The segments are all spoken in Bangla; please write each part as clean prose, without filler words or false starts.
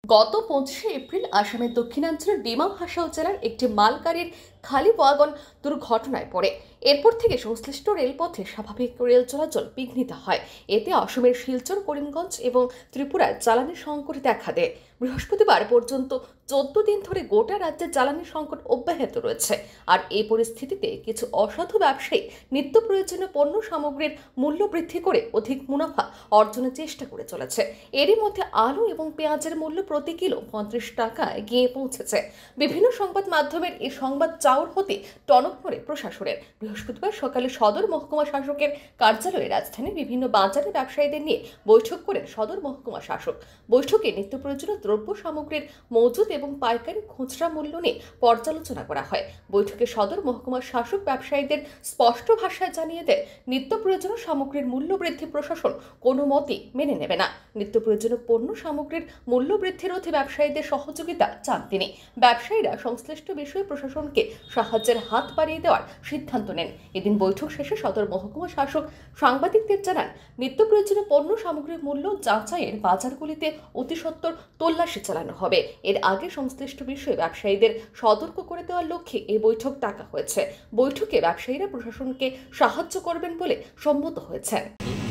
গত 25শে এপ্রিল আসামের দক্ষিণাঞ্চলের ডিমা হাসাও জেলার একটি মালগাড়ির খালি ওয়াগন দুর্ঘটনায় পড়ে। এরপর থেকে সংশ্লিষ্ট রেলপথে স্বাভাবিক রেল চলাচল বিঘ্নিত হয়। এতে অসমের শিলচর, করিমগঞ্জ এবং ত্রিপুরার জ্বালানি সংকট দেখা দেয়। বৃহস্পতিবার পর্যন্ত 14 দিন ধরে গোটা রাজ্যে জ্বালানি সংকট অব্যাহত রয়েছে। আর এই পরিস্থিতিতে কিছু অসাধু ব্যবসায়ী নিত্য প্রয়োজনীয় পণ্য সামগ্রীর মূল্য বৃদ্ধি করে অধিক মুনাফা অর্জনের চেষ্টা করে চলেছে। এরই মধ্যে আলু এবং পেঁয়াজের মূল্য প্রতি কিলো 35 টাকায় গিয়ে পৌঁছেছে। বিভিন্ন সংবাদ মাধ্যমের এই সংবাদ চাউর হতে টনক নড়ে প্রশাসনের। বৃহস্পতিবার সকালে সদর মহকুমা শাসকের কার্যালয়ে রাজধানীর বিভিন্ন বাজারে ব্যবসায়ীদের নিয়ে বৈঠক করেন সদর মহকুমা শাসক। বৈঠকে নিত্য প্রয়োজনীয় দ্রব্য সামগ্রীর মজুদ এবং পাইকারি খুচরা মূল্য নিয়ে পর্যালোচনা করা হয়। বৈঠকে সদর মহকুমা শাসক ব্যবসায়ীদের স্পষ্ট ভাষায় জানিয়ে দেন, নিত্য প্রয়োজনীয় সামগ্রীর মূল্য বৃদ্ধি প্রশাসন কোনো মতেই মেনে নেবে না। নিত্য প্রয়োজনীয় পণ্য সামগ্রীর মূল্য বৃদ্ধি রোধে ব্যবসায়ীদের সহযোগিতা চান তিনি। ব্যবসায়ীরা সংশ্লিষ্ট বিষয়ে প্রশাসনকে সাহায্যের হাত বাড়িয়ে দেওয়ার সিদ্ধান্ত নেন। এদিন বৈঠক শেষে সদর মহকুমা শাসক সাংবাদিকদের জানান, নিত্য প্রয়োজনীয় পণ্য সামগ্রীর মূল্য যাচাইয়ের বাজারগুলিতে অতি সত্বর তল্লাশি চালানো হবে। এর আগে সংশ্লিষ্ট বিষয়ে ব্যবসায়ীদের সতর্ক করে দেওয়ার লক্ষ্যে এই বৈঠক ডাকা হয়েছে। বৈঠকে ব্যবসায়ীরা প্রশাসনকে সাহায্য করবেন বলে সম্মত হয়েছেন।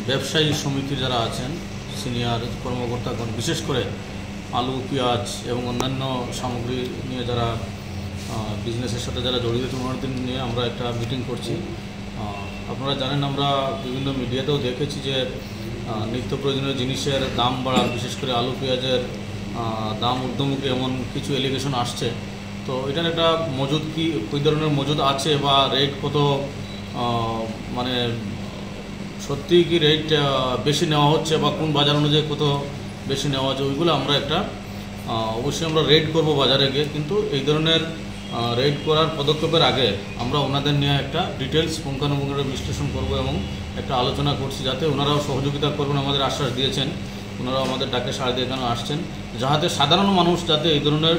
ব্যবসায়ী সমিতির যারা আছেন, সিনিয়র কর্মকর্তাগণ, বিশেষ করে আলু, পেঁয়াজ এবং অন্যান্য সামগ্রী নিয়ে যারা বিজনেসের সাথে যারা জড়িত, ওনাদের নিয়ে আমরা একটা মিটিং করছি। আপনারা জানেন, আমরা বিভিন্ন মিডিয়াতেও দেখেছি যে নিত্য প্রয়োজনীয় জিনিসের দাম বাড়ার, বিশেষ করে আলু পেঁয়াজের দাম ঊর্ধ্বমুখী এমন কিছু এলিগেশন আসছে। তো এটার একটা মজুদ কী ধরনের মজুদ আছে বা রেট কত, মানে সত্যিই কি রেট বেশি নেওয়া হচ্ছে বা কোন বাজার অনুযায়ী কত বেশি নেওয়া হচ্ছে, ওইগুলো আমরা একটা অবশ্যই আমরা রেড করব বাজারে গিয়ে। কিন্তু এই ধরনের রেড করার পদক্ষেপের আগে আমরা ওনাদের নিয়ে একটা ডিটেলস পুঙ্খানুপুঙ্খভাবে বিশ্লেষণ করব এবং একটা আলোচনা করছি, যাতে ওনারাও সহযোগিতা করবেন। আমাদের আশ্বাস দিয়েছেন, ওনারাও আমাদের ডাকে সাড়া দিয়ে এখানে আসছেন, যাতে সাধারণ মানুষ যাতে এই ধরনের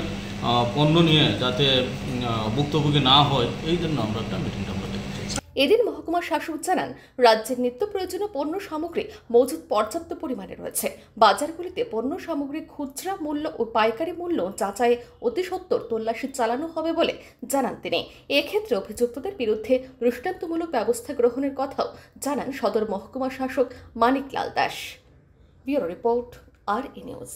পণ্য নিয়ে যাতে ভুক্তভোগী না হয়, এই জন্য আমরা একটা মিটিংটা আমরা দেখতে চাই। এদিন মহকুমা শাসক জানান, রাজ্যের নিত্য প্রয়োজনীয় পণ্য সামগ্রী মজুদ পর্যাপ্ত পরিমাণে রয়েছে। বাজারগুলিতে পণ্য সামগ্রীর খুচরা মূল্য ও পাইকারি মূল্য যাচাই অতি সত্বর তল্লাশি চালানো হবে বলে জানান তিনি। এক্ষেত্রে অভিযুক্তদের বিরুদ্ধে দৃষ্টান্তমূলক ব্যবস্থা গ্রহণের কথাও জানান সদর মহকুমা শাসক Maniklal Das. Bureau report, RE news.